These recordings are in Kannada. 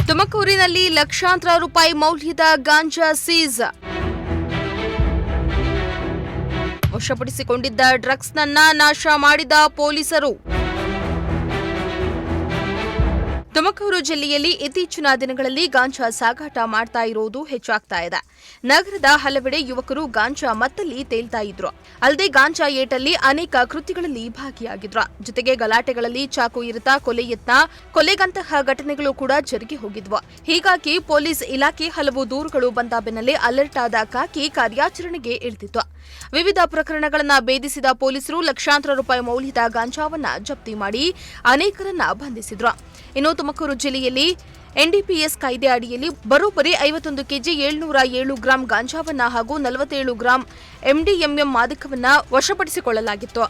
ತುಮಕೂರಿನಲ್ಲಿ ಲಕ್ಷಾಂತರ ರೂಪಾಯಿ ಮೌಲ್ಯದ ಗಾಂಜಾ ಸೀಸ್. ವಶಪಡಿಸಿಕೊಂಡಿದ್ದ ಡ್ರಗ್ಸ್ನನ್ನ ನಾಶ ಮಾಡಿದ ಪೊಲೀಸರು. ತುಮಕೂರು ಜಿಲ್ಲೆಯಲ್ಲಿ ಇತ್ತೀಚಿನ ದಿನಗಳಲ್ಲಿ ಗಾಂಜಾ ಸಾಗಾಟ ಮಾಡ್ತಾ ಇರೋದು ಹೆಚ್ಚಾಗ್ತಾ ಇದೆ. ನಗರದ ಹಲವೆಡೆ ಯುವಕರು ಗಾಂಜಾ ಮತ್ತಲ್ಲಿ ತೇಲ್ತಾ ಇದ್ರು. ಅಲ್ಲದೆ ಗಾಂಜಾ ಏಟಲ್ಲಿ ಅನೇಕ ಕೃತ್ಯಗಳಲ್ಲಿ ಭಾಗಿಯಾಗಿದ್ರು. ಜೊತೆಗೆ ಗಲಾಟೆಗಳಲ್ಲಿ ಚಾಕು ಇರಿತ, ಕೊಲೆ ಯತ್ನ, ಕೊಲೆಗಂತಹ ಘಟನೆಗಳು ಕೂಡ ಜರುಗಿ ಹೋಗಿದ್ವು. ಹೀಗಾಗಿ ಪೊಲೀಸ್ ಇಲಾಖೆ ಹಲವು ದೂರುಗಳು ಬಂದ ಬೆನ್ನಲ್ಲೇ ಅಲರ್ಟ್ ಆದ ಖಾಕಿ ಕಾರ್ಯಾಚರಣೆಗೆ ಇಳಿದಿತ್ತು. ವಿವಿಧ ಪ್ರಕರಣಗಳನ್ನು ಭೇದಿಸಿದ ಪೊಲೀಸರು ಲಕ್ಷಾಂತರ ರೂಪಾಯಿ ಮೌಲ್ಯದ ಗಾಂಜಾವನ್ನ ಜಪ್ತಿ ಮಾಡಿ ಅನೇಕರನ್ನ ಬಂಧಿಸಿದ್ರು. ಇನ್ನು ತುಮಕೂರು ಜಿಲ್ಲೆಯಲ್ಲಿ ಎನ್ಡಿಪಿಎಸ್ ಕಾಯ್ದೆ ಅಡಿಯಲ್ಲಿ ಬರೋಬ್ಬರಿ 51 ಕೆಜಿ 707 ಗ್ರಾಂ ಗಾಂಜಾವನ್ನ ಹಾಗೂ 47 ಗ್ರಾಂ ಎಂಡಿಎಂಎಂ ಮಾದಕವನ್ನ ವಶಪಡಿಸಿಕೊಳ್ಳಲಾಗಿತ್ತು.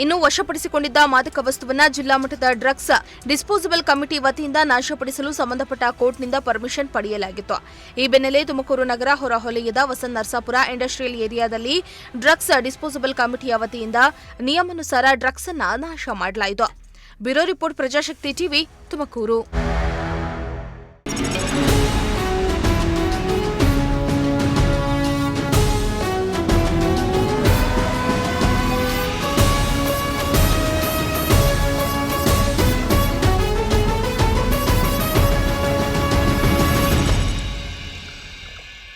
ಇನ್ನು ವಶಪಡಿಸಿಕೊಂಡಿದ್ದ ಮಾದಕ ವಸ್ತುವನ್ನ ಜಿಲ್ಲಾ ಮಟ್ಟದ ಡ್ರಗ್ಸ್ ಡಿಸ್ಪೋಸಬಲ್ ಕಮಿಟಿ ವತಿಯಿಂದ ನಾಶಪಡಿಸಲು ಸಂಬಂಧಪಟ್ಟ ಕೋರ್ಟ್ನಿಂದ ಪರ್ಮಿಷನ್ ಪಡೆಯಲಾಗಿತ್ತು. ಈ ಬೆನ್ನಲ್ಲೇ ತುಮಕೂರು ನಗರ ಹೊರವಲಯದ ವಸಂತ ನರಸಾಪುರ ಇಂಡಸ್ಟ್ರಿಯಲ್ ಏರಿಯಾದಲ್ಲಿ ಡ್ರಗ್ಸ್ ಡಿಸ್ಪೋಸಬಲ್ ಕಮಿಟಿಯ ವತಿಯಿಂದ ನಿಯಮಾನುಸಾರ ಡ್ರಗ್ಸ್ ಅನ್ನ ನಾಶ ಮಾಡಲಾಯಿತು. Bureau report, Prajashakti TV, Tumakuru.